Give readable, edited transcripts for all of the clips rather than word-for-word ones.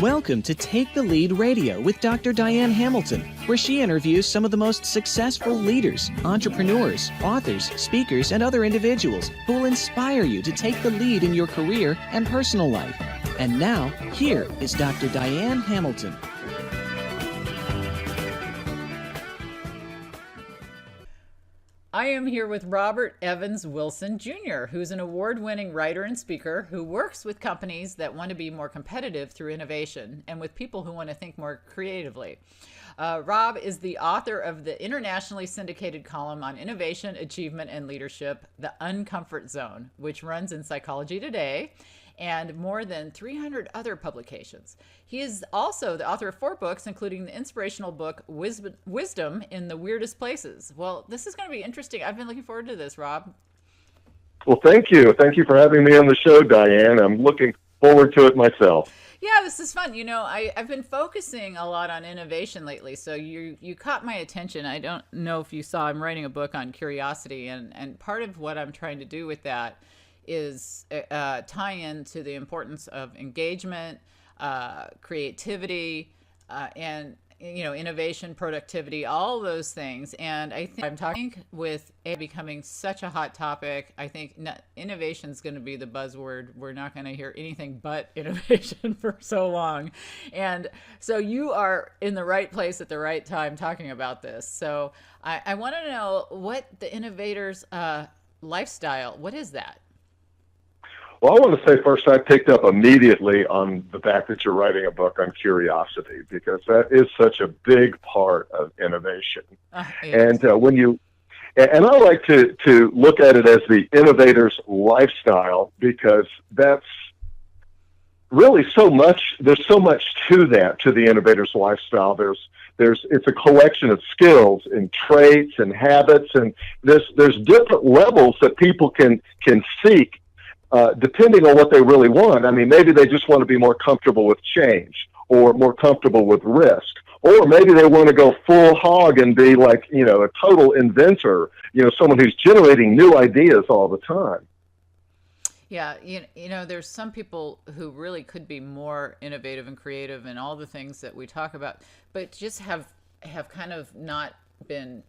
Welcome to Take the Lead Radio with Dr. Diane Hamilton, where she interviews some of the most successful leaders, entrepreneurs, authors, speakers, and other individuals who will inspire you to take the lead in your career and personal life. And now, here is Dr. Diane Hamilton. I am here with Robert Evans Wilson Jr., who's an award-winning writer and speaker who works with companies that want to be more competitive through innovation and with people who want to think more creatively. Rob is the author of the internationally syndicated column on innovation, achievement, and leadership, The Uncomfort Zone, which runs in Psychology Today, and more than 300 other publications. He is also the author of 4 books, including the inspirational book, Wisdom in the Weirdest Places. Well, this is going to be interesting. I've been looking forward to this, Rob. Well, thank you. Thank you for having me on the show, Diane. I'm looking forward to it myself. Yeah, this is fun. You know, I've been focusing a lot on innovation lately, so you caught my attention. I don't know if you saw, I'm writing a book on curiosity, and part of what I'm trying to do with that is tie into the importance of engagement, creativity, and innovation, productivity, all those things. And I think I'm talking with AI becoming such a hot topic. I think innovation is going to be the buzzword. We're not going to hear anything but innovation for so long. And so you are in the right place at the right time talking about this. So I want to know what the Innovators Lifestyle, what is that? Well, I want to say first, I picked up immediately on the fact that you're writing a book on curiosity, because that is such a big part of innovation. And and I like to look at it as the innovator's lifestyle, because that's really so much. There's so much to that, to the innovator's lifestyle. It's a collection of skills and traits and habits, and there's different levels that people can seek. Depending on what they really want. I mean, maybe they just want to be more comfortable with change, or more comfortable with risk, or maybe they want to go full hog and be like, a total inventor, someone who's generating new ideas all the time. Yeah, there's some people who really could be more innovative and creative and all the things that we talk about, but just have kind of not been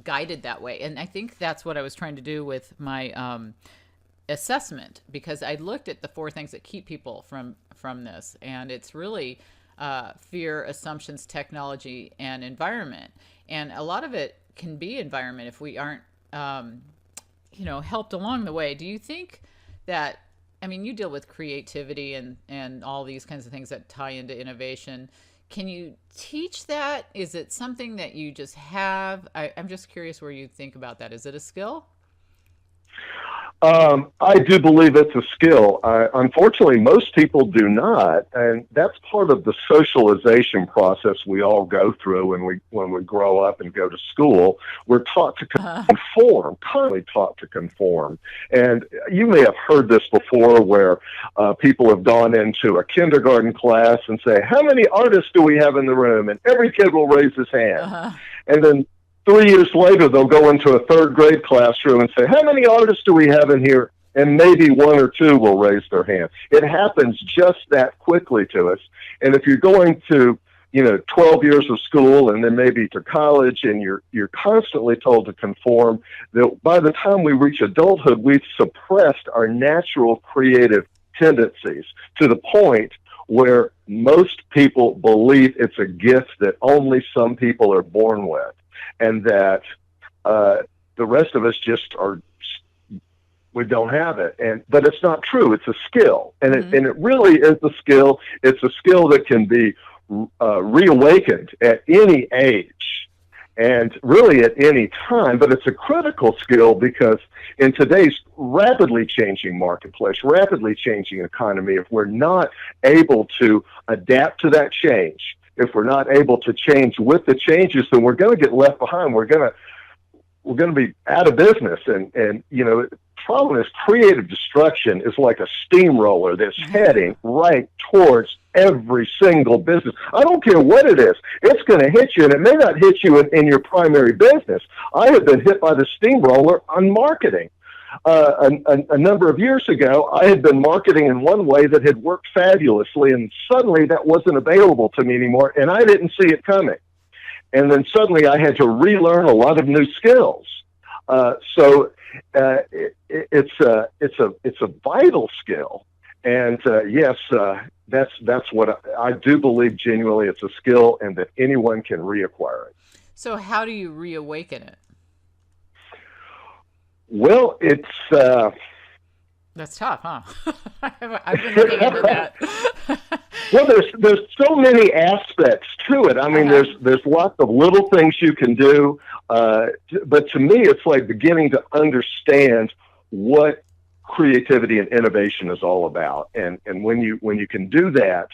guided that way. And I think that's what I was trying to do with my assessment, because I looked at the 4 things that keep people from this, and it's really fear, assumptions, technology, and environment. And a lot of it can be environment if we aren't helped along the way. Do you think that, you deal with creativity and all these kinds of things that tie into innovation. Can you teach that? Is it something that you just have? I'm just curious where you think about that. Is it a skill? I do believe it's a skill. Unfortunately, most people do not, and that's part of the socialization process we all go through when we grow up and go to school. We're taught to conform, constantly taught to conform. And you may have heard this before, where people have gone into a kindergarten class and say, "How many artists do we have in the room?" And every kid will raise his hand. And then 3 years later, they'll go into a 3rd grade classroom and say, "How many artists do we have in here?" And maybe 1 or 2 will raise their hand. It happens just that quickly to us. And if you're going to, 12 years of school and then maybe to college, and you're constantly told to conform, that by the time we reach adulthood, we've suppressed our natural creative tendencies to the point where most people believe it's a gift that only some people are born with. And that the rest of us we don't have it. But it's not true. It's a skill, and it really is a skill. It's a skill that can be reawakened at any age, and really at any time. But it's a critical skill, because in today's rapidly changing marketplace, rapidly changing economy, if we're not able to adapt to that change, if we're not able to change with the changes, then we're going to get left behind. We're going to be out of business. And the problem is, creative destruction is like a steamroller that's heading right towards every single business. I don't care what it is. It's going to hit you, and it may not hit you in your primary business. I have been hit by the steamroller on marketing. a number of years ago, I had been marketing in one way that had worked fabulously, and suddenly that wasn't available to me anymore, and I didn't see it coming. And then suddenly I had to relearn a lot of new skills. It's a vital skill, and yes, that's what I do believe genuinely. It's a skill, and that anyone can reacquire it. So how do you reawaken it? Well, it's that's tough, huh? I've been looking into that. well, there's so many aspects to it. I mean, there's lots of little things you can do, but to me, it's like beginning to understand what creativity and innovation is all about. And when you can do that,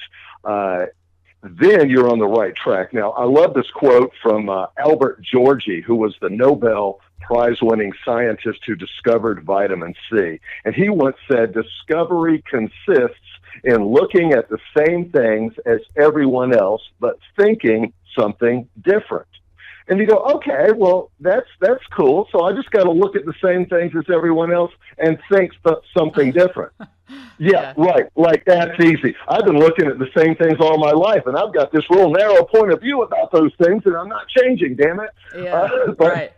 then you're on the right track. Now, I love this quote from Albert Georgi, who was the Nobel Prize-winning scientist who discovered vitamin C. And he once said, discovery consists in looking at the same things as everyone else, but thinking something different. And you go, okay, well, that's cool. So I just got to look at the same things as everyone else and think something different. Yeah, right. Like, that's easy. I've been looking at the same things all my life, and I've got this real narrow point of view about those things, and I'm not changing, damn it. Yeah, right.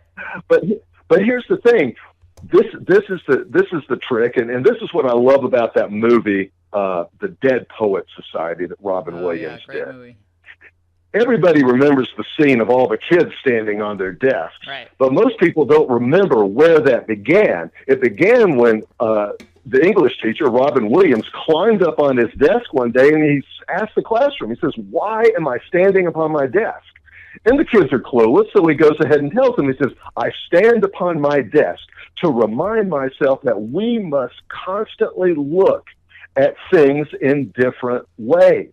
But here's the thing. This is the trick, and this is what I love about that movie, The Dead Poet Society, that Robin Williams great did. Movie. Everybody remembers the scene of all the kids standing on their desks, right. But most people don't remember where that began. It began when the English teacher, Robin Williams, climbed up on his desk one day, and he asked the classroom, he says, "Why am I standing upon my desk?" And the kids are clueless, so he goes ahead and tells them, he says, "I stand upon my desk to remind myself that we must constantly look at things in different ways."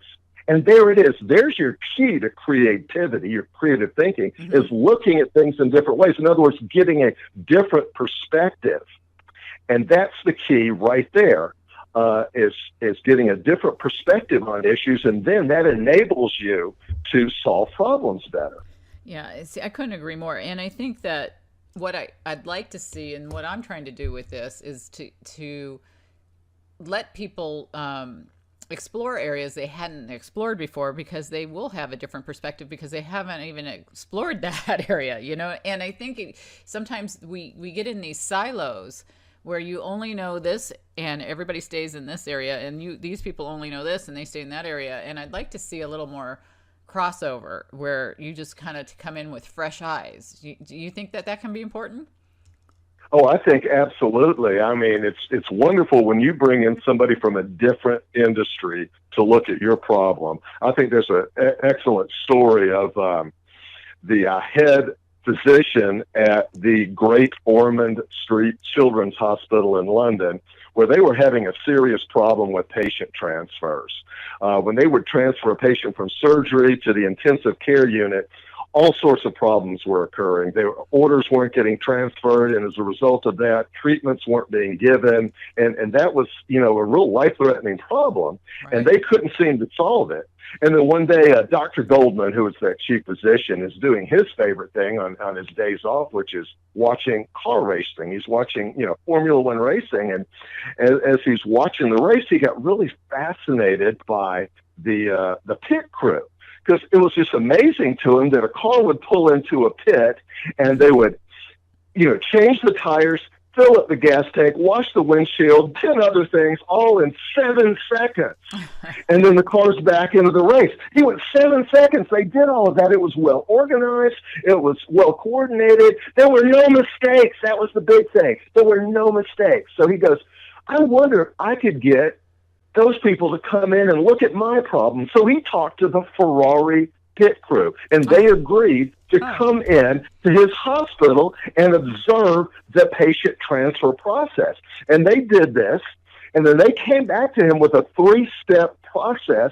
And there it is. There's your key to creativity, your creative thinking, is looking at things in different ways. In other words, getting a different perspective. And that's the key right there, is getting a different perspective on issues, and then that enables you to solve problems better. Yeah, see, I couldn't agree more. And I think that what I'd like to see, and what I'm trying to do with this, is to let people explore areas they hadn't explored before, because they will have a different perspective because they haven't even explored that area, you know? And I think sometimes we get in these silos where you only know this and everybody stays in this area, and these people only know this and they stay in that area. And I'd like to see a little more crossover where you just kind of come in with fresh eyes. Do you think that can be important? Oh, I think absolutely. I mean, it's wonderful when you bring in somebody from a different industry to look at your problem. I think there's an excellent story of the head physician at the Great Ormond Street Children's Hospital in London, where they were having a serious problem with patient transfers. When they would transfer a patient from surgery to the intensive care unit, all sorts of problems were occurring. Orders weren't getting transferred, and as a result of that, treatments weren't being given, and that was, a real life-threatening problem, right. And they couldn't seem to solve it. And then one day, Dr. Goldman, who was that chief physician, is doing his favorite thing on his days off, which is watching car racing. He's watching, Formula One racing, and as he's watching the race, he got really fascinated by the pit crew. Because it was just amazing to him that a car would pull into a pit and they would, change the tires, fill up the gas tank, wash the windshield, 10 other things, all in 7 seconds. And then the car's back into the race. He went 7 seconds. They did all of that. It was well organized. It was well coordinated. There were no mistakes. That was the big thing. There were no mistakes. So he goes, I wonder if I could get those people to come in and look at my problem. So he talked to the Ferrari pit crew, and they agreed to come in to his hospital and observe the patient transfer process. And they did this, and then they came back to him with a 3-step process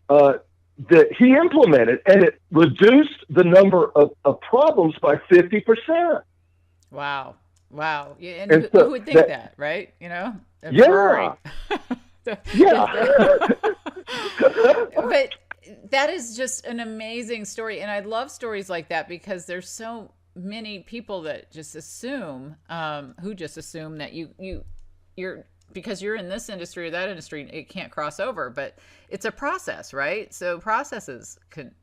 that he implemented, and it reduced the number of problems by 50%. Wow. Yeah, and who would think that, right? Yeah. Yeah. But that is just an amazing story. And I love stories like that because there's so many people that just assume, that you're because you're in this industry or that industry, it can't cross over. But it's a process, right? So processes can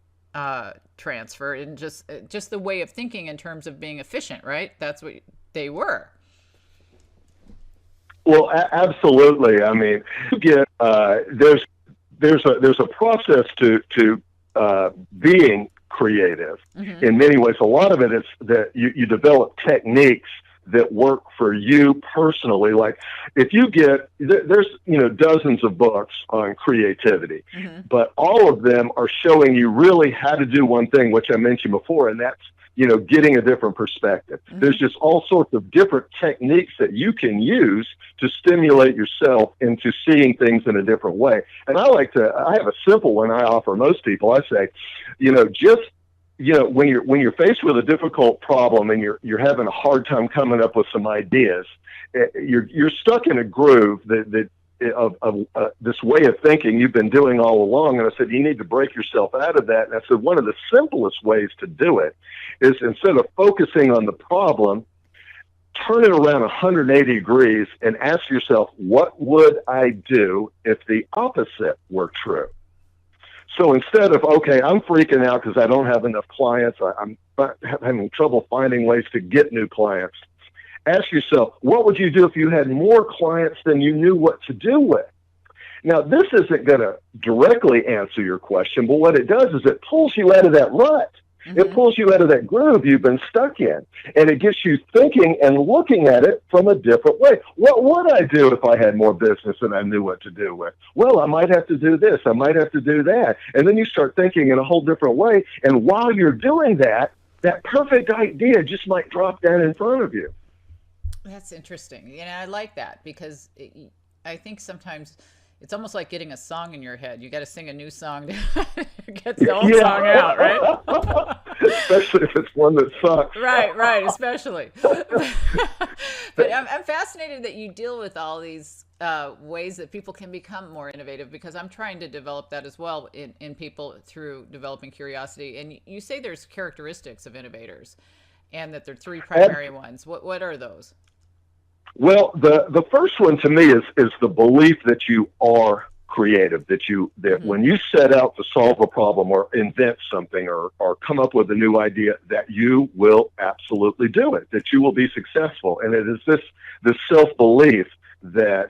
transfer, and just the way of thinking in terms of being efficient, right? That's what they were. Well, absolutely. I mean, you get there's a process to being creative. Mm-hmm. In many ways, a lot of it is that you develop techniques that work for you personally. Like if you get, there's, dozens of books on creativity, Mm-hmm. but all of them are showing you really how to do one thing, which I mentioned before, and that's, getting a different perspective. Mm-hmm. There's just all sorts of different techniques that you can use to stimulate yourself into seeing things in a different way. And I have a simple one I offer most people. I say, when you're faced with a difficult problem and you're having a hard time coming up with some ideas, you're stuck in a groove that of this way of thinking you've been doing all along. And I said, you need to break yourself out of that. And I said, one of the simplest ways to do it is, instead of focusing on the problem, turn it around 180 degrees and ask yourself, what would I do if the opposite were true? So instead of, okay, I'm freaking out because I don't have enough clients, I'm having trouble finding ways to get new clients, ask yourself, what would you do if you had more clients than you knew what to do with? Now, this isn't going to directly answer your question, but what it does is it pulls you out of that rut. Mm-hmm. It pulls you out of that groove you've been stuck in, and it gets you thinking and looking at it from a different way. What would I do if I had more business than I knew what to do with? Well, I might have to do this. I might have to do that. And then you start thinking in a whole different way, and while you're doing that, that perfect idea just might drop down in front of you. That's interesting. I like that, because I think sometimes it's almost like getting a song in your head. You got to sing a new song to get the old song out, right? Especially if it's one that sucks. Right, especially. But I'm fascinated that you deal with all these ways that people can become more innovative, because I'm trying to develop that as well in people through developing curiosity. And you say there's characteristics of innovators, and that there are three primary ones. What are those? Well, the first one to me is the belief that you are creative, that Mm-hmm. when you set out to solve a problem or invent something or come up with a new idea, that you will absolutely do it, that you will be successful. And it is this self-belief that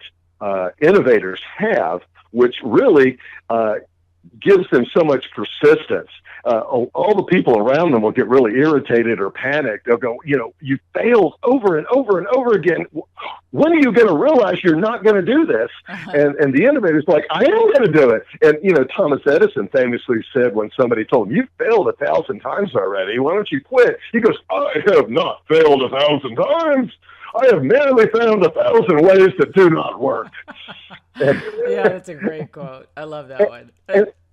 innovators have, which really gives them so much persistence. All the people around them will get really irritated or panicked. They'll go, you failed over and over and over again. When are you going to realize you're not going to do this? Uh-huh. And the innovator's like, I am going to do it. And, Thomas Edison famously said, when somebody told him, you've failed 1,000 times already, why don't you quit? He goes, I have not failed 1,000 times. I have merely found 1,000 ways that do not work. Yeah, that's a great quote. I love that one.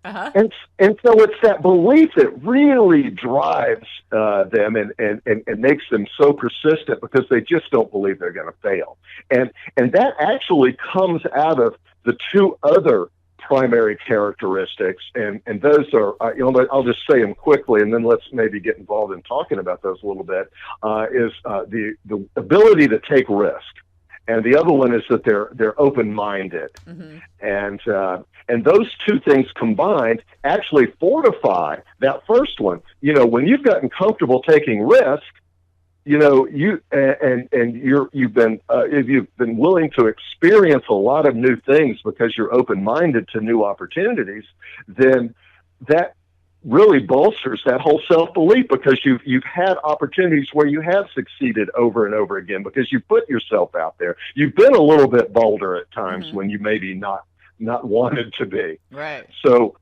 Uh-huh. And so it's that belief that really drives them and makes them so persistent, because they just don't believe they're going to fail. And that actually comes out of the two other primary characteristics, and those are, I'll just say them quickly, and then let's maybe get involved in talking about those a little bit, is the ability to take risk. And the other one is that they're open-minded. Mm-hmm. And those two things combined actually fortify that first one. When you've gotten comfortable taking risk, you've been willing to experience a lot of new things because you're open-minded to new opportunities, then that really bolsters that whole self-belief, because you've had opportunities where you have succeeded over and over again because you put yourself out there. You've been a little bit bolder at times, mm-hmm. when you maybe not wanted to be. Right. So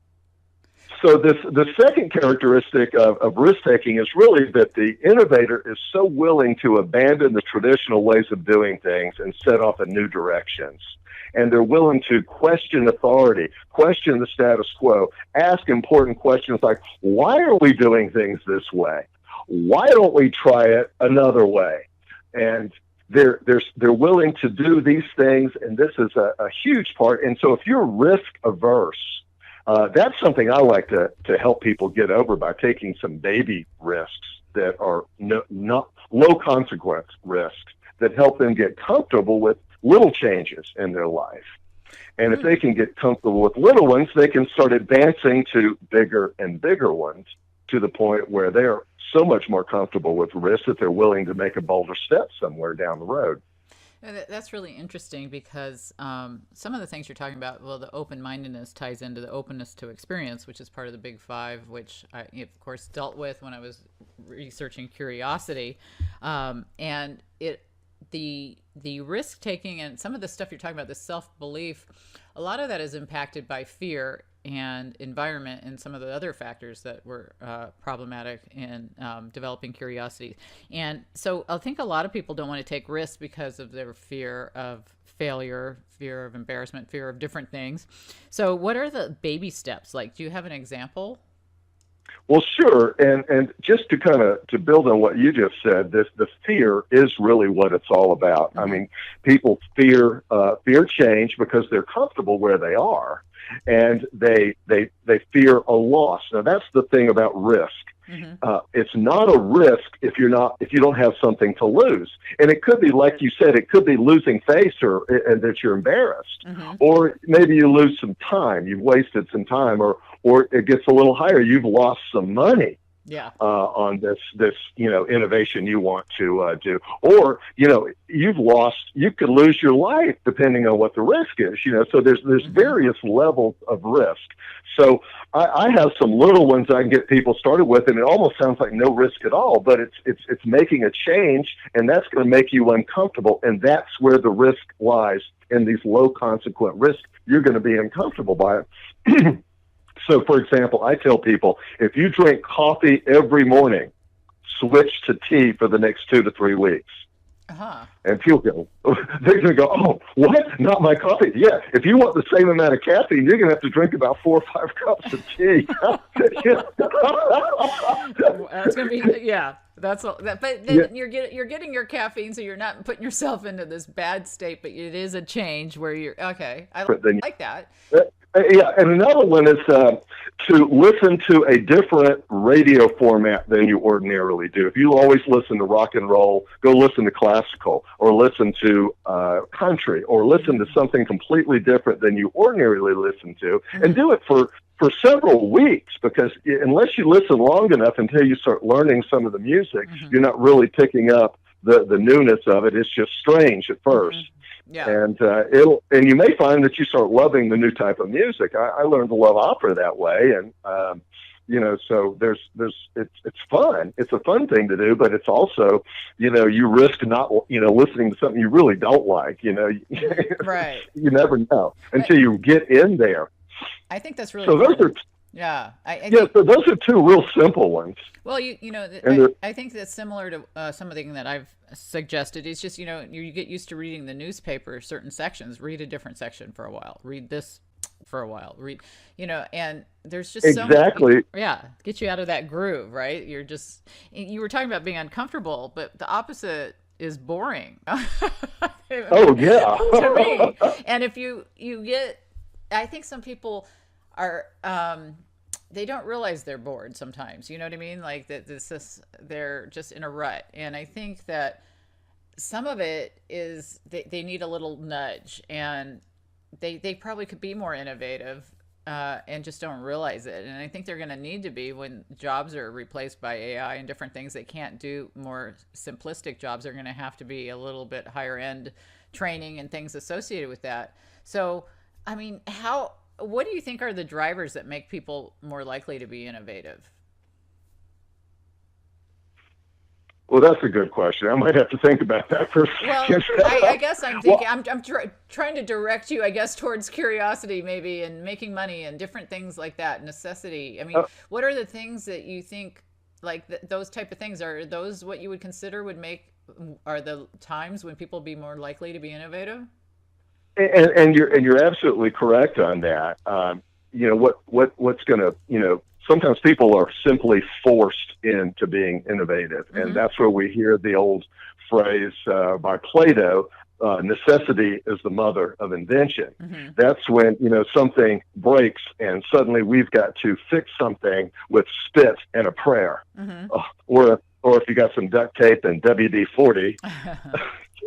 the second characteristic of risk-taking is really that the innovator is so willing to abandon the traditional ways of doing things and set off in new directions. And they're willing to question authority, question the status quo, ask important questions like, why are we doing things this way? Why don't we try it another way? And they're willing to do these things, and this is a huge part. And so if you're risk averse, that's something I like to help people get over by taking some baby risks that are not low consequence risks that help them get comfortable with little changes in their life. And if they can get comfortable with little ones, they can start advancing to bigger and bigger ones to the point where they're so much more comfortable with risk that they're willing to make a bolder step somewhere down the road. That's really interesting because some of the things you're talking about, well, the open-mindedness ties into the openness to experience, which is part of the Big Five, which I, of course, dealt with when I was researching curiosity. And the risk-taking and some of the stuff you're talking about, the self-belief, a lot of that is impacted by fear and environment and some of the other factors that were problematic in developing curiosity. And so I think a lot of people don't want to take risks because of their fear of failure, fear of embarrassment, fear of different things. So what are the baby steps? Like, do you have an example? Well, sure. And just to kind of to build on what you just said, the fear is really what it's all about. I mean, people fear change because they're comfortable where they are, and they fear a loss. Now, that's the thing about risk. It's not a risk if you don't have something to lose. And it could be, like you said, it could be losing face or that you're embarrassed, or maybe you lose some time. You've wasted some time, or it gets a little higher. You've lost some money. On this innovation you want to do, or you could lose your life depending on what the risk is. So there's various levels of risk. So I have some little ones I can get people started with, and it almost sounds like no risk at all, but it's making a change, and that's going to make you uncomfortable, and that's where the risk lies, in these low consequent risks. You're going to be uncomfortable by it. So, for example, I tell people, if you drink coffee every morning, switch to tea for the next 2 to 3 weeks. And people go, they're going to go, oh, what? Not my coffee? Yeah, if you want the same amount of caffeine, you're going to have to drink about 4 or 5 cups of tea. That's going to be, yeah. But then you're getting your caffeine, so you're not putting yourself into this bad state, but it is a change where you're, okay, I like that. Yeah, and another one is to listen to a different radio format than you ordinarily do. If you always listen to rock and roll, go listen to classical, or listen to country, or listen to something completely different than you ordinarily listen to, and do it for several weeks, because unless you listen long enough until you start learning some of the music, you're not really picking up the newness of it. It's just strange at first. And you may find that you start loving the new type of music. I learned to love opera that way, and so it's fun. It's a fun thing to do, but it's also, you risk not listening to something you really don't like. Right. You never know until you get in there. I think that's really so. Those are. Yeah. So those are two real simple ones. Well, I think that's similar to something that I've suggested. It's just, you get used to reading the newspaper, certain sections, read a different section for a while, read this for a while, and there's just exactly. Get you out of that groove, right? You were talking about being uncomfortable, but the opposite is boring. Oh, yeah. To me. And if you get, I think some people are, they don't realize they're bored sometimes. You know what I mean? Like they're just in a rut. And I think that some of it is they need a little nudge, and they probably could be more innovative and just don't realize it. And I think they're going to need to be when jobs are replaced by AI and different things they can't do. More simplistic jobs are going to have to be a little bit higher end training and things associated with that. So, I mean, what do you think are the drivers that make people more likely to be innovative? Well, that's a good question. I might have to think about that for a second. Well, I guess I'm thinking, I'm trying to direct you, I guess, towards curiosity maybe, and making money and different things like that, necessity. I mean, what are the things that you think, like those type of things, are those what you would consider are the times when people be more likely to be innovative? And you're absolutely correct on that. What's going to, sometimes people are simply forced into being innovative. And that's where we hear the old phrase by Plato, necessity is the mother of invention. That's when, something breaks and suddenly we've got to fix something with spit and a prayer. Or or if you got some duct tape and WD-40.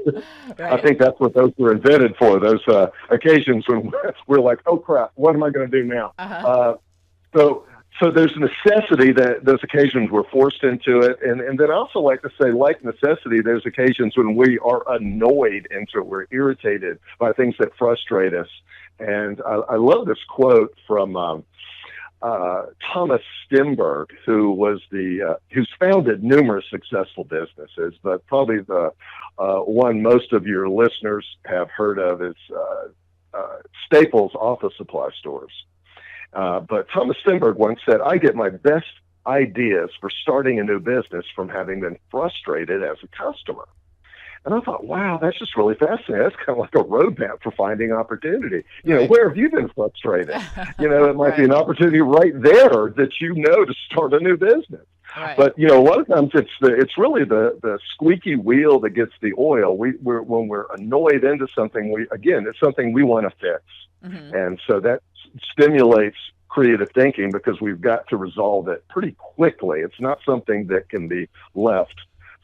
Right. I think that's what those were invented for, those occasions when we're like, oh, crap, what am I going to do now? So there's necessity that those occasions we're forced into it. And then I also like to say, like necessity, there's occasions when we are annoyed into it. We're irritated by things that frustrate us. And I love this quote from Thomas Stemberg, who's founded numerous successful businesses, but probably the one most of your listeners have heard of is Staples office supply stores. But Thomas Stemberg once said, I get my best ideas for starting a new business from having been frustrated as a customer. And I thought, wow, that's just really fascinating. That's kind of like a roadmap for finding opportunity. Where have you been frustrated? It might be an opportunity right there that to start a new business. Right. But a lot of times it's really the squeaky wheel that gets the oil. When we're annoyed into something, it's something we want to fix, and so that stimulates creative thinking because we've got to resolve it pretty quickly. It's not something that can be left.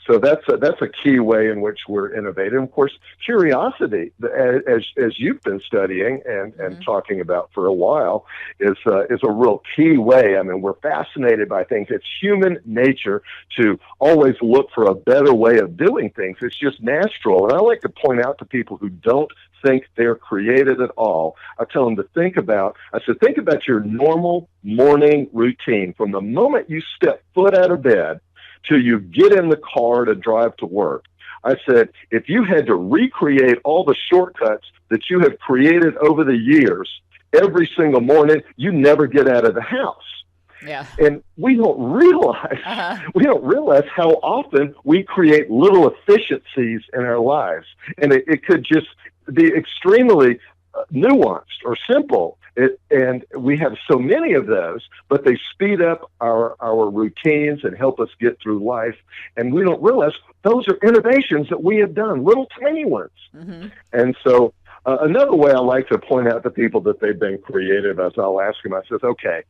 So that's a key way in which we're innovative. Of course, curiosity, as you've been studying and talking about for a while, is a real key way. I mean, we're fascinated by things. It's human nature to always look for a better way of doing things. It's just natural. And I like to point out to people who don't think they're creative at all, I tell them to think about your normal morning routine from the moment you step foot out of bed till you get in the car to drive to work. I said, if you had to recreate all the shortcuts that you have created over the years every single morning, you never get out of the house. Yeah. And we don't realize how often we create little efficiencies in our lives. And it could just be extremely nuanced or simple. And we have so many of those, but they speed up our routines and help us get through life. And we don't realize those are innovations that we have done, little tiny ones. And so another way I like to point out to people that they've been creative is I'll ask them, I says, okay,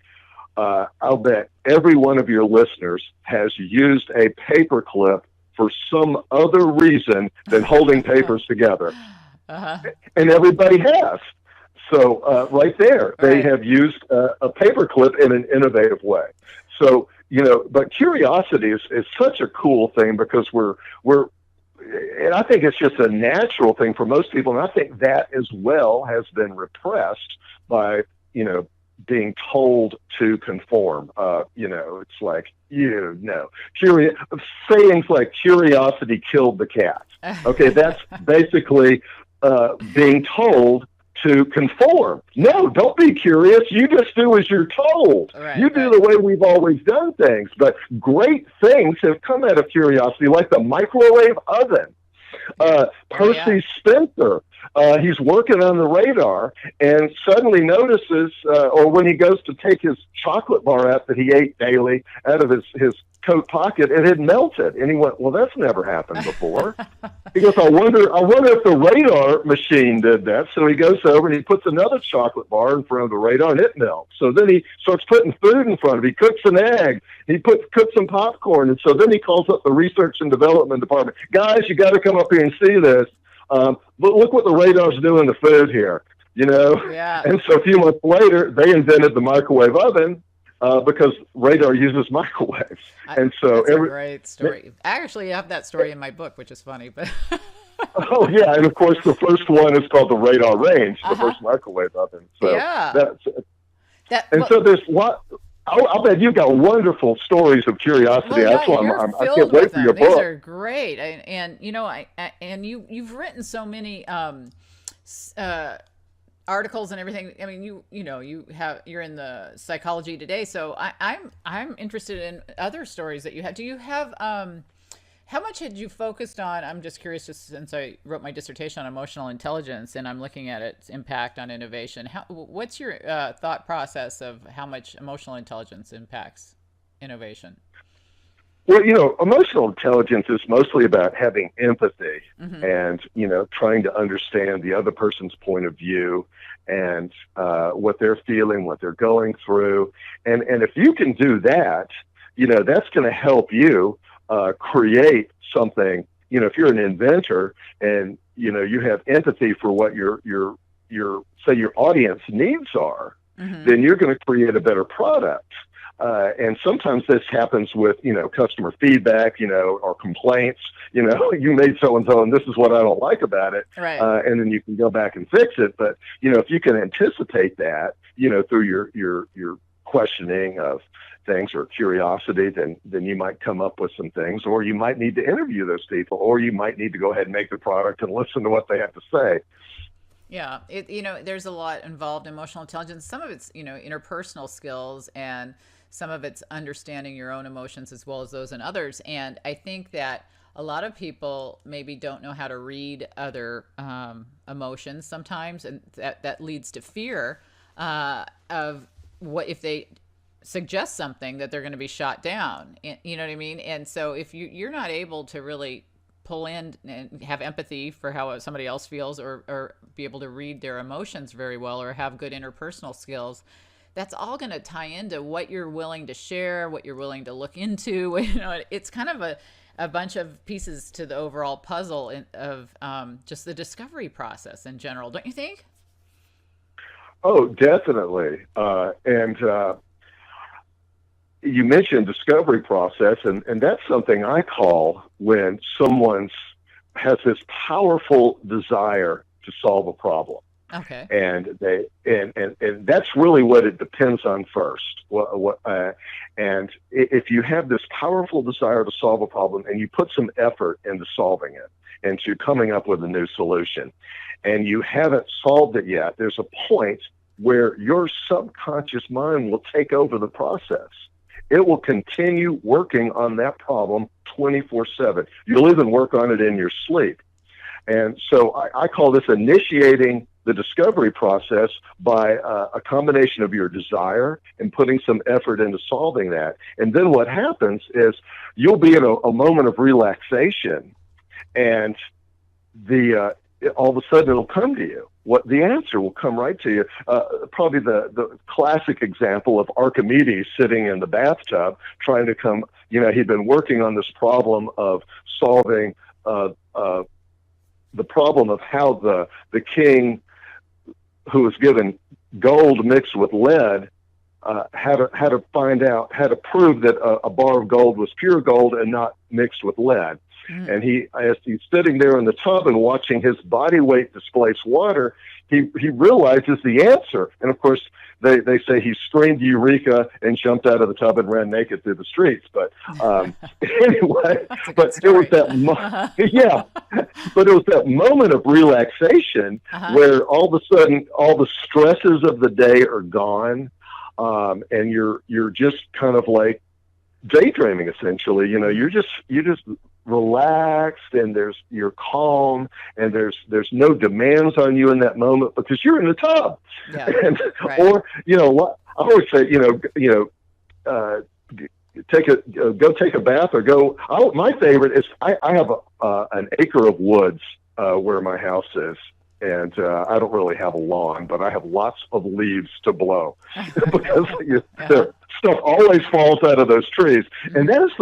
I'll bet every one of your listeners has used a paper clip for some other reason than holding papers together. And everybody has. So right there, they have used a paper clip in an innovative way. So, but curiosity is such a cool thing because and I think it's just a natural thing for most people. And I think that as well has been repressed by, being told to conform. It's like, sayings like curiosity killed the cat. Okay, that's basically being told to conform. No, don't be curious. You just do as you're told. You do the way we've always done things. But great things have come out of curiosity, like the microwave oven. Percy Spencer, he's working on the radar and suddenly notices, or when he goes to take his chocolate bar out that he ate daily out of his coat pocket, it had melted. And he went, well, that's never happened before. He goes, I wonder if the radar machine did that. So he goes over and he puts another chocolate bar in front of the radar and it melts. So then he starts putting food in front of it. He cooks an egg. He cooks some popcorn. And so then he calls up the research and development department. Guys, you got to come up here and see this. But look what the radar's doing to food here, Yeah. And so a few months later, they invented the microwave oven. Because radar uses microwaves. And so that's a great story. I actually have that story in my book, which is funny, but oh yeah, and of course the first one is called the radar range, the first microwave oven. So so there's I'll bet you've got wonderful stories of curiosity. That's why I can't wait for your book. These are great, and you've written so many articles and everything. I mean, you're in the Psychology Today, so I'm interested in other stories that you have. Do you have how much had you focused on? I'm just curious, just since I wrote my dissertation on emotional intelligence and I'm looking at its impact on innovation. What's your thought process of how much emotional intelligence impacts innovation? Well, emotional intelligence is mostly about having empathy and, trying to understand the other person's point of view and what they're feeling, what they're going through. And if you can do that, that's going to help you create something. If you're an inventor and you have empathy for what your say your audience needs are, then you're going to create a better product. And sometimes this happens with, customer feedback, or complaints, you made so-and-so and this is what I don't like about it. Right. And then you can go back and fix it. But, if you can anticipate that, through your questioning of things or curiosity, then you might come up with some things, or you might need to interview those people, or you might need to go ahead and make the product and listen to what they have to say. Yeah, there's a lot involved in emotional intelligence. Some of it's, interpersonal skills, and some of it's understanding your own emotions as well as those in others. And I think that a lot of people maybe don't know how to read other emotions sometimes, and that leads to fear of what if they suggest something that they're going to be shot down. You know what I mean? And so if you're not able to really pull in and have empathy for how somebody else feels, or be able to read their emotions very well, or have good interpersonal skills, that's all going to tie into what you're willing to share, what you're willing to look into. It's kind of a bunch of pieces to the overall puzzle of just the discovery process in general, don't you think? Oh, definitely. And you mentioned discovery process, and that's something I call when someone has this powerful desire to solve a problem. Okay. And and that's really what it depends on first. And if you have this powerful desire to solve a problem, and you put some effort into solving it, into coming up with a new solution, and you haven't solved it yet, there's a point where your subconscious mind will take over the process. It will continue working on that problem 24/7. You'll even work on it in your sleep. And so I call this initiating the discovery process by a combination of your desire and putting some effort into solving that. And then what happens is you'll be in a moment of relaxation, and all of a sudden it'll come to you. The answer will come right to you. Probably the classic example of Archimedes sitting in the bathtub trying to come, he'd been working on this problem of solving the problem of how the king, who was given gold mixed with lead, had to prove that a bar of gold was pure gold and not mixed with lead. And as he's sitting there in the tub and watching his body weight displace water, he realizes the answer. And of course, they say he screamed eureka and jumped out of the tub and ran naked through the streets. But anyway, but it was that yeah, but it was that moment of relaxation where all of a sudden all the stresses of the day are gone, and you're just kind of like daydreaming essentially. You're just relaxed, and you're calm, and there's no demands on you in that moment because you're in the tub. Yeah, and, right. Or I always say go take a bath, or go. My favorite is I have an acre of woods where my house is. And I don't really have a lawn, but I have lots of leaves to blow because stuff always falls out of those trees. And that is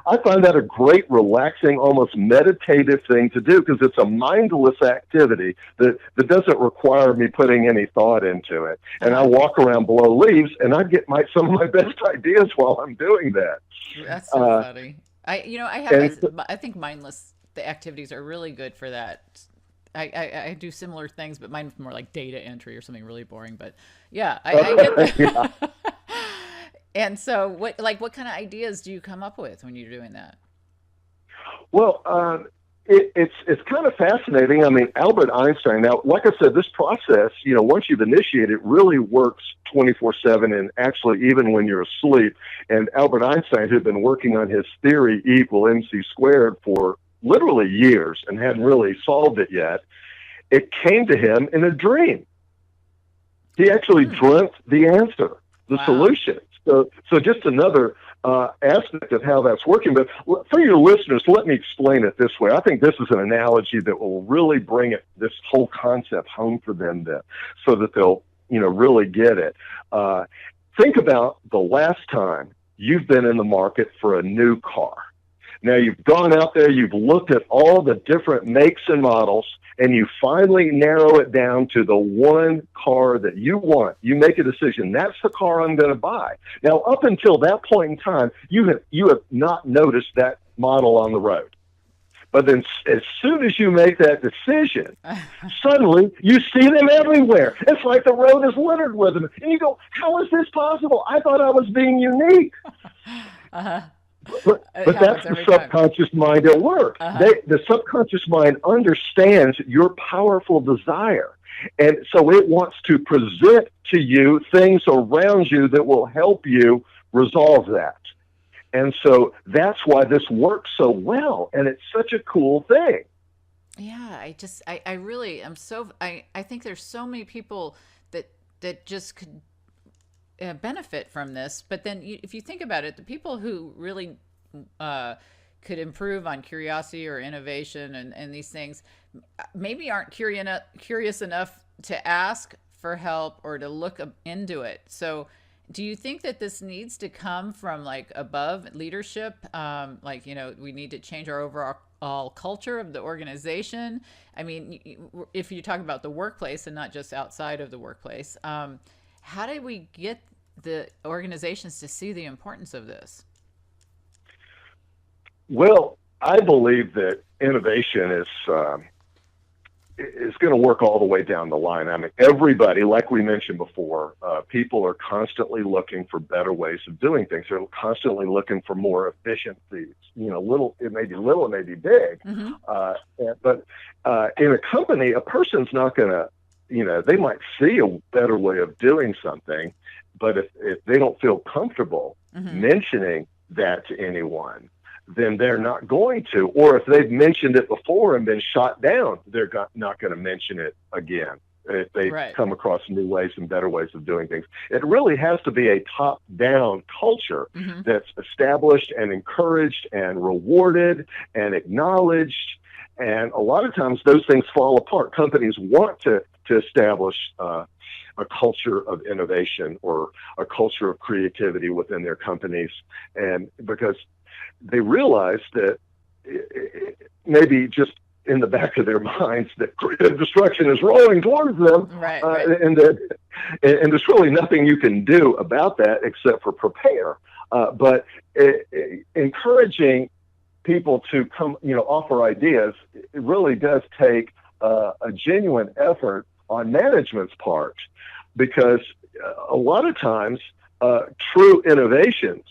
I find that a great, relaxing, almost meditative thing to do, because it's a mindless activity that doesn't require me putting any thought into it. And I walk around, blow leaves, and I get some of my best ideas while I'm doing that. That's so funny. I think mindless activities are really good for that. I do similar things, but mine's more like data entry or something really boring. But yeah, I get that. Yeah. And so what kind of ideas do you come up with when you're doing that? Well, it's kind of fascinating. I mean, Albert Einstein, now, like I said, this process, once you've initiated it, really works 24/7, and actually even when you're asleep. And Albert Einstein, who'd been working on his theory E = mc squared for literally years and hadn't really solved it yet, it came to him in a dream. He actually dreamt the answer, the solution. So just another aspect of how that's working. But for your listeners, let me explain it this way. I think this is an analogy that will really bring this whole concept home for them, so that they'll really get it. Think about the last time you've been in the market for a new car. Now you've gone out there, you've looked at all the different makes and models, and you finally narrow it down to the one car that you want. You make a decision. That's the car I'm going to buy. Now, up until that point in time, you have not noticed that model on the road. But then as soon as you make that decision, suddenly you see them everywhere. It's like the road is littered with them. And you go, how is this possible? I thought I was being unique. Uh-huh. But that's the subconscious mind at work. The subconscious mind understands your powerful desire. And so it wants to present to you things around you that will help you resolve that. And so that's why this works so well. And it's such a cool thing. Yeah, I really am I think there's so many people that just could benefit from this. But then if you think about it, the people who really could improve on curiosity or innovation and these things maybe aren't curious enough to ask for help or to look into it. So do you think that this needs to come from like above leadership? Like, we need to change our overall culture of the organization. I mean, if you talk about the workplace and not just outside of the workplace, how do we get the organizations to see the importance of this? Well, I believe that innovation is going to work all the way down the line. I mean, everybody, like we mentioned before, people are constantly looking for better ways of doing things. They're constantly looking for more efficiencies. It may be big. But in a company, a person's not going to, they might see a better way of doing something, but if they don't feel comfortable mentioning that to anyone, then they're not going to. Or if they've mentioned it before and been shot down, they're not going to mention it again if they come across new ways and better ways of doing things. It really has to be a top-down culture that's established and encouraged and rewarded and acknowledged. And a lot of times those things fall apart. Companies want to establish a culture of innovation or a culture of creativity within their companies, and because they realize that maybe just in the back of their minds that creative destruction is rolling towards them, and there's really nothing you can do about that except for prepare. But encouraging people to come, offer ideas, it really does take a genuine effort on management's part, because a lot of times true innovations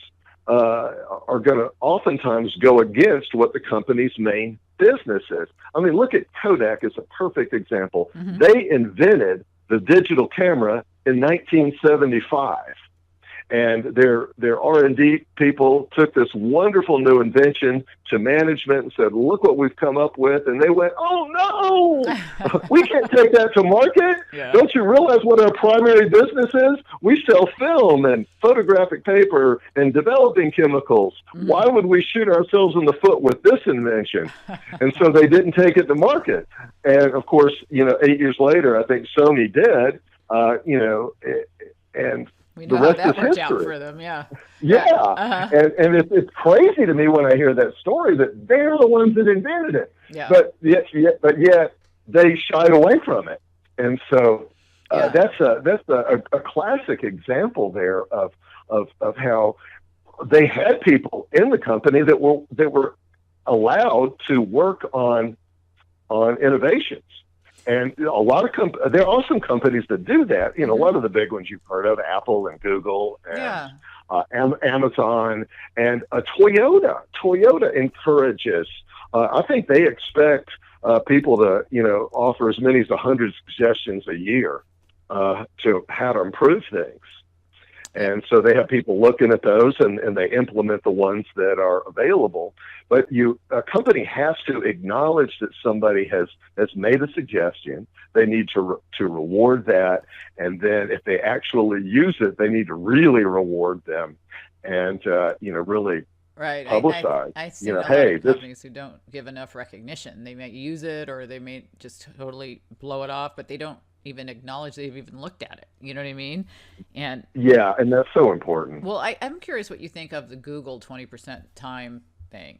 are going to oftentimes go against what the company's main business is. I mean, look at Kodak as a perfect example. They invented the digital camera in 1975. And their R&D people took this wonderful new invention to management and said, look what we've come up with. And they went, oh, no, we can't take that to market. Yeah. Don't you realize what our primary business is? We sell film and photographic paper and developing chemicals. Why would we shoot ourselves in the foot with this invention? And so they didn't take it to market. And, of course, 8 years later, I think Sony did, and we know how that worked out for them, yeah. And it's crazy to me when I hear that story that they're the ones that invented it. Yeah. But yet they shied away from it, and so that's a classic example there of how they had people in the company that were allowed to work on innovations. And a lot of there are some companies that do that. A lot of the big ones you've heard of, Apple and Google and Amazon and Toyota. Toyota encourages. I think they expect people to offer as many as 100 suggestions a year to how to improve things. And so they have people looking at those and they implement the ones that are available. But a company has to acknowledge that somebody has made a suggestion. They need to reward that. And then if they actually use it, they need to really reward them and, really publicize. I see a lot of companies who don't give enough recognition. They may use it or they may just totally blow it off, but they don't even acknowledge they've even looked at it. You know what I mean? And and that's so important. Well, I'm curious what you think of the Google 20% time thing.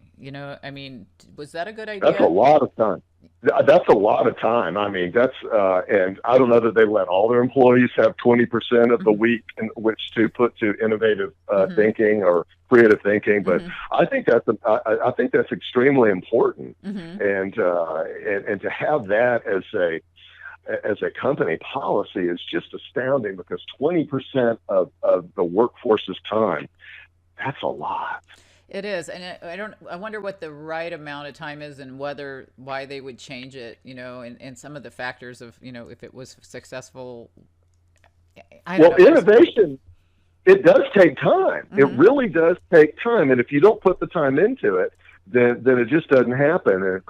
I mean, was that a good That's a idea? lot of time. That's a lot of time. I mean, and I don't know that they let all their employees have 20% of the Hmm. week in which to put to innovative Hmm. thinking or creative thinking, but Hmm. I think that's extremely important, Hmm. and to have that as a company policy is just astounding because 20% of the workforce's time, that's a lot. It is, and I don't. I wonder what the right amount of time is, and why they would change it. And some of the factors of if it was successful. I don't Well, know. There's. innovation, it does take time. It Hmm. really does take time, and if you don't put the time into it, then it just doesn't happen. And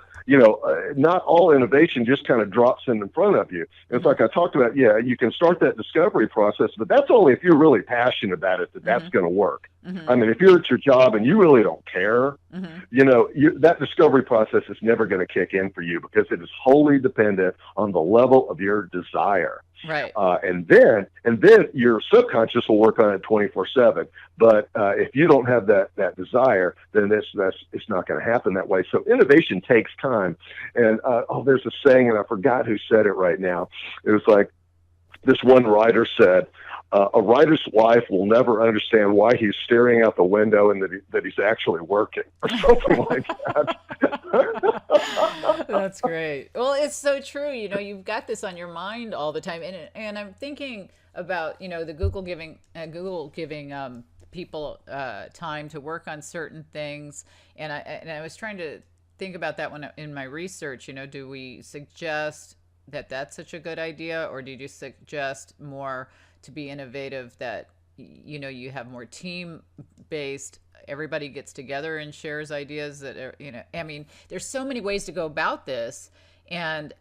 not all innovation just kind of drops in front of you. It's Hmm. like I talked about. Yeah, you can start that discovery process, but that's only if you're really passionate about it that that's Hmm. going to work. I Hmm. mean, if you're at your job and you really don't care, Hmm. that discovery process is never going to kick in for you because it is wholly dependent on the level of your desire. Right. And then your subconscious will work on it 24/7. But if you don't have that desire, then it's not going to happen that way. So innovation takes time. And there's a saying, and I forgot who said it right now. It was like this one writer said, "A writer's wife will never understand why he's staring out the window and that he's actually working," or something like that. That's great. Well, it's so true. You've got this on your mind all the time, and I'm thinking about the Google giving people time to work on certain things, and I was trying to think about that when in my research. Do we suggest that that's such a good idea, or do you suggest more to be innovative that you have more team based, everybody gets together and shares ideas that are, I mean, there's so many ways to go about this. And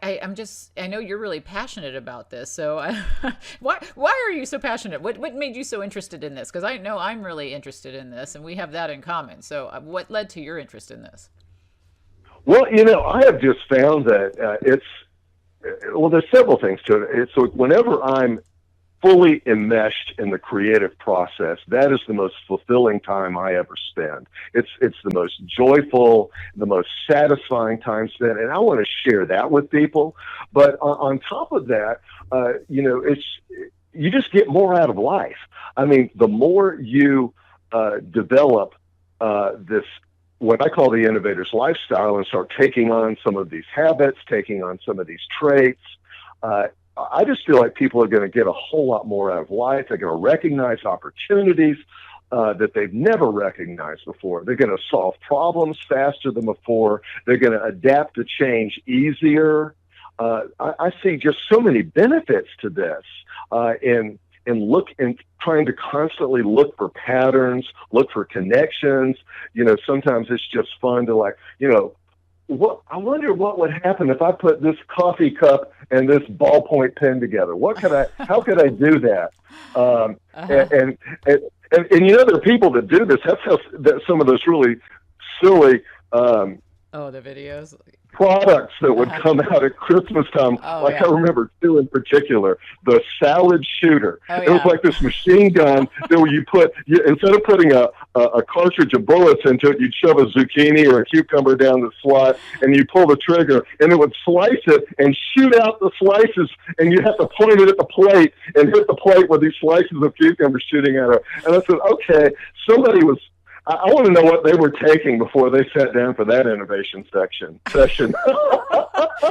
I'm just, I know you're really passionate about this. So why are you so passionate? What made you so interested in this? Because I know I'm really interested in this and we have that in common. So what led to your interest in this? Well, I have just found that there's several things to it. So whenever I'm fully enmeshed in the creative process, that is the most fulfilling time I ever spend. It's the most joyful, the most satisfying time spent, and I want to share that with people. But on top of that, it's you just get more out of life. I mean, the more you develop this, what I call the innovator's lifestyle, and start taking on some of these habits, taking on some of these traits, I just feel like people are going to get a whole lot more out of life. They're going to recognize opportunities that they've never recognized before. They're going to solve problems faster than before. They're going to adapt to change easier. I see just so many benefits to this in trying to constantly look for patterns, look for connections. Sometimes it's just fun to I wonder what would happen if I put this coffee cup and this ballpoint pen together. How could I do that? Um, Uh-huh. and, and, there are people that do this. That some of those really silly, Oh, the videos. products that would Uh-huh. come out at Christmas time. Oh Like I yeah. remember two in particular, the salad shooter. Oh It was yeah. like this machine gun that where instead of putting a cartridge of bullets into it, you'd shove a zucchini or a cucumber down the slot and you pull the trigger and it would slice it and shoot out the slices and you'd have to point it at the plate and hit the plate with these slices of cucumber shooting at it. And I said, okay, somebody was I want to know what they were taking before they sat down for that innovation session.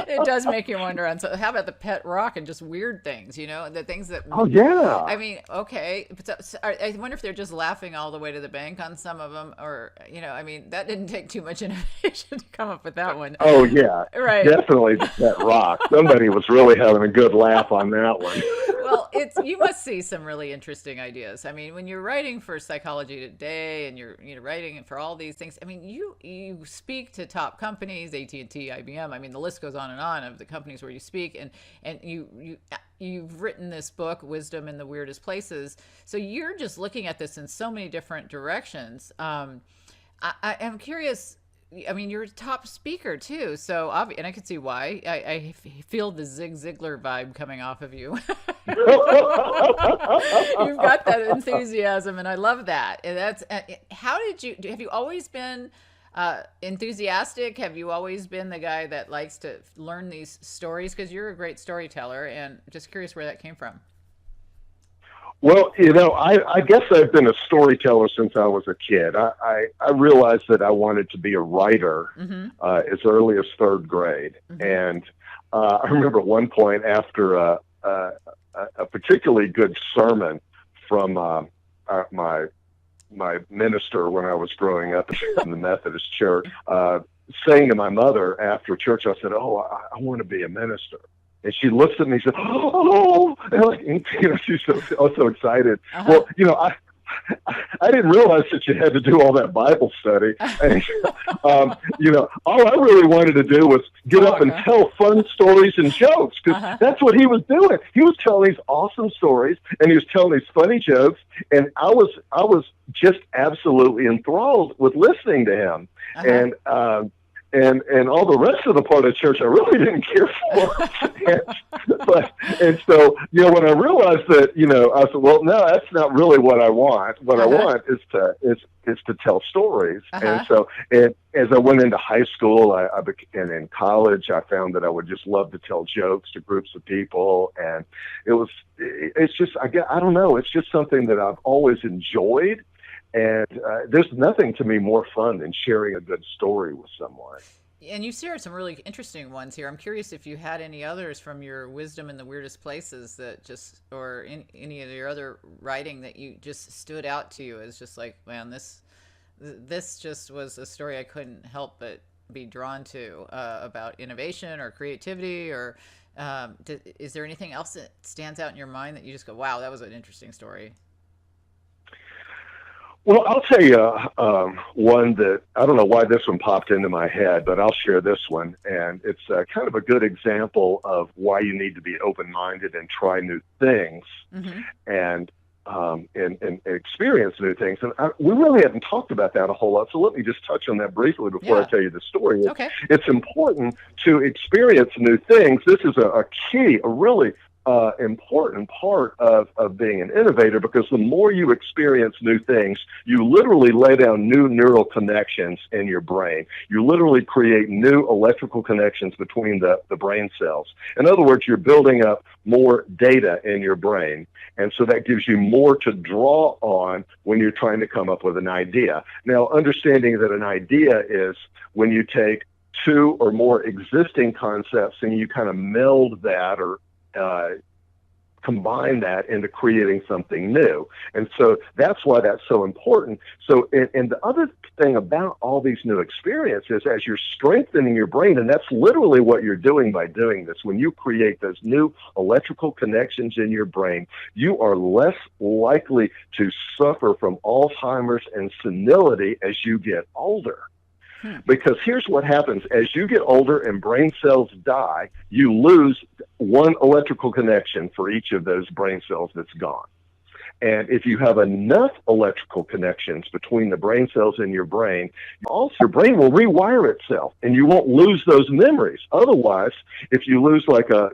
It does make you wonder. On so, how about the pet rock and just weird things? The things that. Oh yeah. I mean, okay. But I wonder if they're just laughing all the way to the bank on some of them, or I mean, that didn't take too much innovation to come up with that one, Oh yeah. right? Definitely that rock. Somebody was really having a good laugh on that one. Well, you must see some really interesting ideas. I mean, when you're writing for Psychology Today and you're writing for all these things, I mean, you speak to top companies, AT&T, IBM. I mean, the list goes on of the companies where you speak, and you've written this book, Wisdom in the Weirdest Places. So you're just looking at this in so many different directions. I am curious. I mean, you're a top speaker too. So, and I can see why. I feel the Zig Ziglar vibe coming off of you. You've got that enthusiasm, and I love that. And that's, how have you always been enthusiastic? Have you always been the guy that likes to learn these stories? Because you're a great storyteller, and just curious where that came from. Well, I guess I've been a storyteller since I was a kid. I realized that I wanted to be a writer as early as third grade. And I remember at one point after a particularly good sermon from my minister when I was growing up in the Methodist church, saying to my mother after church, I said, "Oh, I want to be a minister." And she looks at me and said, "Oh," and she's so excited. Well, I didn't realize that you had to do all that Bible study. And, all I really wanted to do was get up and tell fun stories and jokes, because that's what he was doing. He was telling these awesome stories, and he was telling these funny jokes, and I was just absolutely enthralled with listening to him. And all the rest of the part of church I really didn't care for. and so, when I realized that, I said, well, no, that's not really what I want. What I want is to tell stories. And so, as I went into high school, and in college, I found that I would just love to tell jokes to groups of people. And it's just, I don't know, it's just something that I've always enjoyed. And there's nothing to me more fun than sharing a good story with someone. And you shared some really interesting ones here. I'm curious if you had any others from your Wisdom in the Weirdest Places or in any of your other writing that you just stood out to you as just like, man, this just was a story I couldn't help but be drawn to, about innovation or creativity, or is there anything else that stands out in your mind that you just go, wow, that was an interesting story? Well, I'll tell you one that, I don't know why this one popped into my head, but I'll share this one. And it's kind of a good example of why you need to be open-minded and try new things and experience new things. And we really haven't talked about that a whole lot, so let me just touch on that briefly before I tell you the story. Okay. It's important to experience new things. This is a really important part of being an innovator, because the more you experience new things, you literally lay down new neural connections in your brain. You literally create new electrical connections between the brain cells. In other words, you're building up more data in your brain. And so that gives you more to draw on when you're trying to come up with an idea. Now, understanding that an idea is when you take two or more existing concepts and you kind of meld that or combine that into creating something new. And so that's why that's so important. So, and the other thing about all these new experiences, as you're strengthening your brain, and that's literally what you're doing by doing this, when you create those new electrical connections in your brain, you are less likely to suffer from Alzheimer's and senility as you get older. Because here's what happens. As you get older and brain cells die, you lose one electrical connection for each of those brain cells that's gone. And if you have enough electrical connections between the brain cells in your brain, also your brain will rewire itself and you won't lose those memories. Otherwise, if you lose like a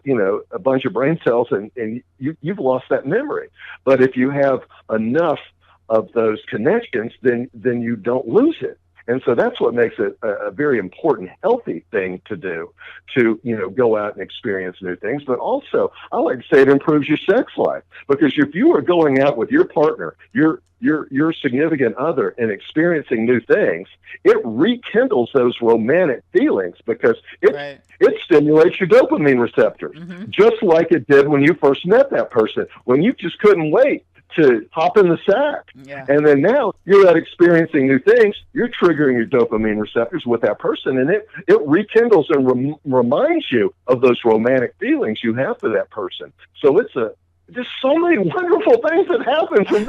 bunch of brain cells and you've lost that memory. But if you have enough of those connections, then you don't lose it. And so that's what makes it a very important, healthy thing to do, to, go out and experience new things. But also, I like to say it improves your sex life, because if you are going out with your partner, your significant other, and experiencing new things, it rekindles those romantic feelings, because it stimulates your dopamine receptors, just like it did when you first met that person, when you just couldn't wait to hop in the sack. And then now you're out experiencing new things, you're triggering your dopamine receptors with that person, and it rekindles and reminds you of those romantic feelings you have for that person. So it's just so many wonderful things that happen from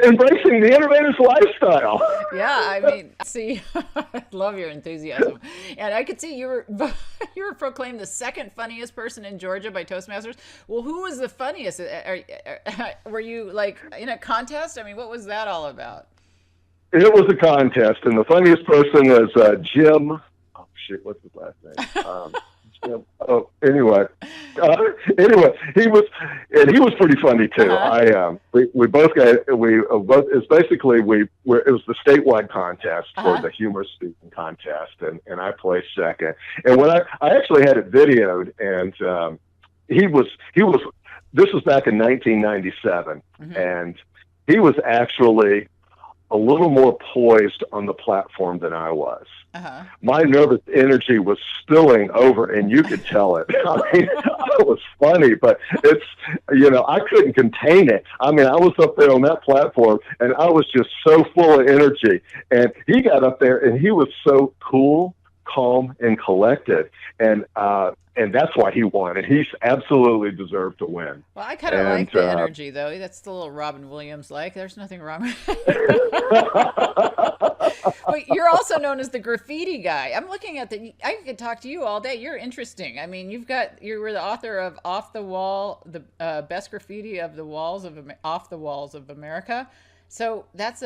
embracing the Innovators Lifestyle. Yeah, I mean, see, I love your enthusiasm. And I could see you were proclaimed the second funniest person in Georgia by Toastmasters. Well, who was the funniest? Were you like in a contest? I mean, what was that all about? It was a contest, and the funniest person was Jim. Oh shit, what's his last name? Jim. Oh, anyway, he was pretty funny too. We both got both. It's basically it was the statewide contest for the humor speaking contest, and I placed second. And when I actually had it videoed, and he was. This was back in 1997, and he was actually a little more poised on the platform than I was. My nervous energy was spilling over, and you could tell it. I mean, it was funny, but it's, I couldn't contain it. I mean, I was up there on that platform, and I was just so full of energy. And he got up there, and he was so cool, calm, and collected. And that's why he won, and he's absolutely deserved to win. Well, I kind of like the energy, though. That's the little Robin Williams-like. There's nothing wrong with it. But you're also known as the graffiti guy. I'm looking at I could talk to you all day. You're interesting. I mean, you were the author of Off the Wall, the best graffiti of the walls of off the walls of America. So that's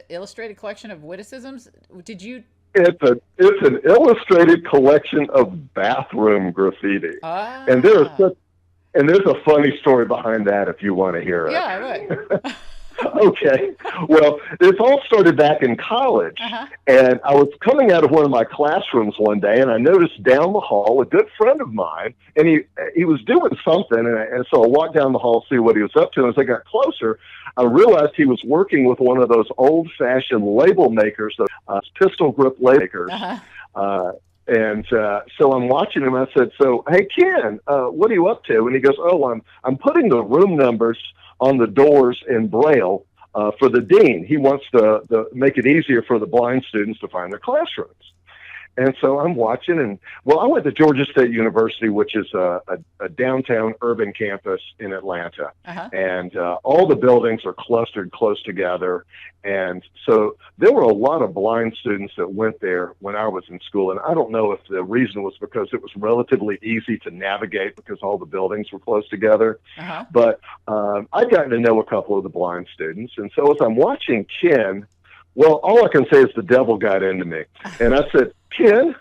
illustrated collection of witticisms. Did you? It's an illustrated collection of bathroom graffiti, and there's a funny story behind that if you want to hear it. Yeah, I would. Okay. Well, this all started back in college, and I was coming out of one of my classrooms one day, and I noticed down the hall a good friend of mine, and he was doing something, and so I walked down the hall to see what he was up to, and as I got closer, I realized he was working with one of those old-fashioned label makers, those pistol grip label makers. And so I'm watching him. I said, "So, hey, Ken, what are you up to?" And he goes, "Oh, I'm putting the room numbers on the doors in Braille for the dean. He wants to make it easier for the blind students to find their classrooms." And so I'm watching, and I went to Georgia State University, which is a downtown urban campus in Atlanta, and all the buildings are clustered close together. And so there were a lot of blind students that went there when I was in school, and I don't know if the reason was because it was relatively easy to navigate because all the buildings were close together, but I'd gotten to know a couple of the blind students, and so as I'm watching Ken, well, all I can say is the devil got into me, and I said, "Ken,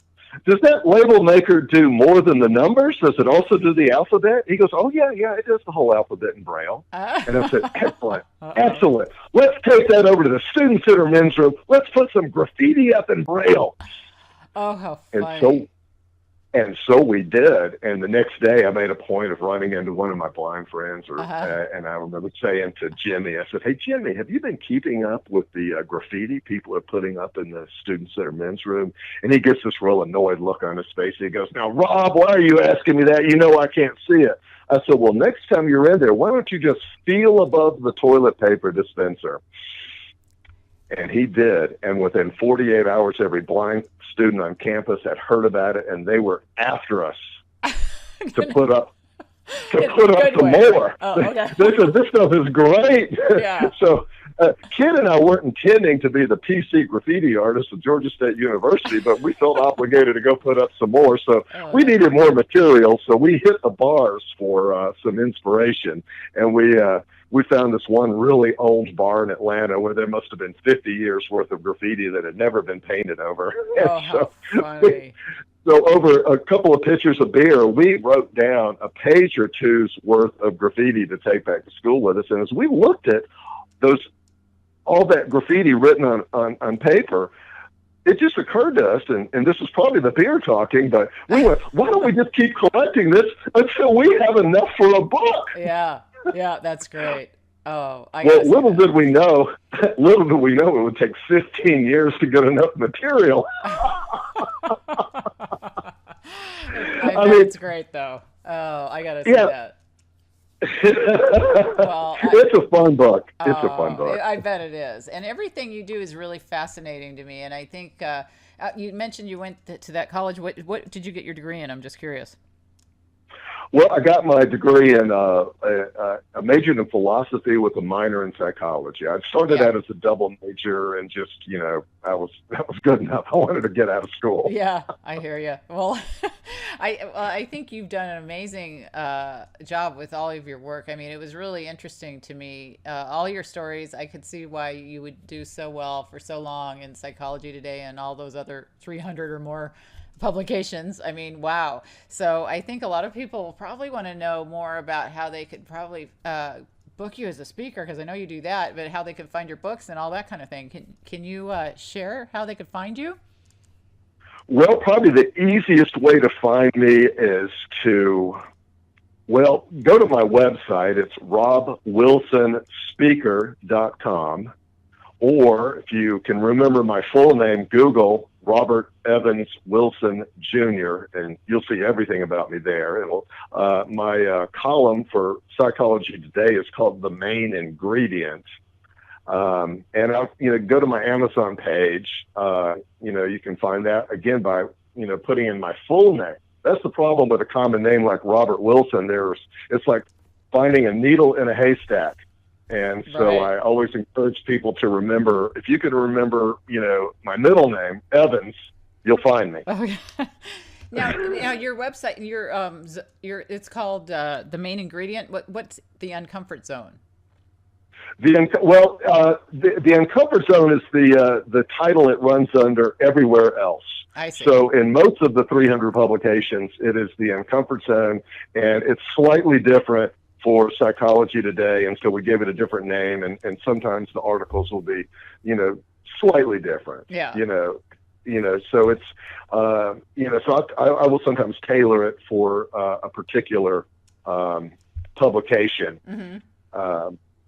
does that label maker do more than the numbers? Does it also do the alphabet?" He goes, "Oh, yeah, it does the whole alphabet in Braille." And I said, "Excellent, excellent. Let's take that over to the Student Center men's room. Let's put some graffiti up in Braille." Oh, how funny. And so we did. And the next day I made a point of running into one of my blind friends, and I remember saying to Jimmy, I said, "Hey, Jimmy, have you been keeping up with the graffiti people are putting up in the Student Center men's room?" And he gets this real annoyed look on his face. He goes, "Now, Rob, why are you asking me that? You know I can't see it." I said, "Well, next time you're in there, why don't you just feel above the toilet paper dispenser?" And he did. And within 48 hours, every blind student on campus had heard about it, and they were after us to put up some more. Oh, okay. They said, "This stuff is great." Yeah. So Ken and I weren't intending to be the PC graffiti artists of Georgia State University, but we felt obligated to go put up some more. So we needed more material, so we hit the bars for some inspiration. And we found this one really old bar in Atlanta where there must have been 50 years worth of graffiti that had never been painted over. Oh, how funny. So over a couple of pitchers of beer, we wrote down a page or two's worth of graffiti to take back to school with us. And as we looked at all that graffiti written on paper, it just occurred to us, and this was probably the beer talking, but we went, "Why don't we just keep collecting this until we have enough for a book?" Yeah, that's great. Oh, little did we know it would take 15 years to get enough material. I mean, it's great though. Oh, I gotta see that. Well, it's a fun book. It's a fun book. I bet it is. And everything you do is really fascinating to me. And I think you mentioned you went to that college. What did you get your degree in? I'm just curious. Well, I got my degree in I majored in philosophy with a minor in psychology. I started Yeah. out as a double major, and just that was good enough. I wanted to get out of school. Yeah, I hear you. Well, I think you've done an amazing job with all of your work. I mean, it was really interesting to me. All your stories, I could see why you would do so well for so long in Psychology Today and all those other 300 or more publications. I mean, wow. So I think a lot of people probably want to know more about how they could probably book you as a speaker, because I know you do that, but how they could find your books and all that kind of thing. Can you share how they could find you? Well, probably the easiest way to find me is to, well, go to my website. It's robwilsonspeaker.com. Or if you can remember my full name, Google Robert Evans Wilson Jr., and you'll see everything about me there. My column for Psychology Today is called The Main Ingredient. And I'll, go to my Amazon page. You can find that again by, putting in my full name. That's the problem with a common name like Robert Wilson. It's like finding a needle in a haystack. And so Right. I always encourage people to remember, if you could remember, my middle name, Evans, you'll find me. Okay. Now your website, it's called The Main Ingredient. What's the Uncomfort Zone? The Uncomfort Zone is the title it runs under everywhere else. I see. So in most of the 300 publications, it is the Uncomfort Zone, and it's slightly different for Psychology Today, and so we gave it a different name, and sometimes the articles will be, slightly different. Yeah. So it's, so I will sometimes tailor it for a particular publication. Mm-hmm.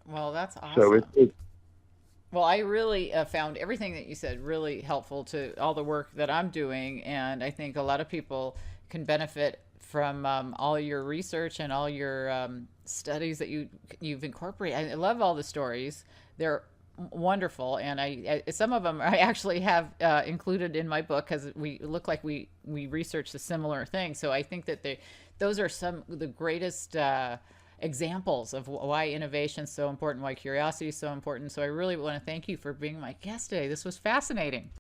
Well, that's awesome. So Well, I really found everything that you said really helpful to all the work that I'm doing, and I think a lot of people can benefit from all your research and all your studies that you've incorporated. I love all the stories; they're wonderful, and I some of them I actually have included in my book because we look like we researched a similar thing. So I think that those are some of the greatest examples of why innovation is so important, why curiosity is so important. So I really want to thank you for being my guest today. This was fascinating.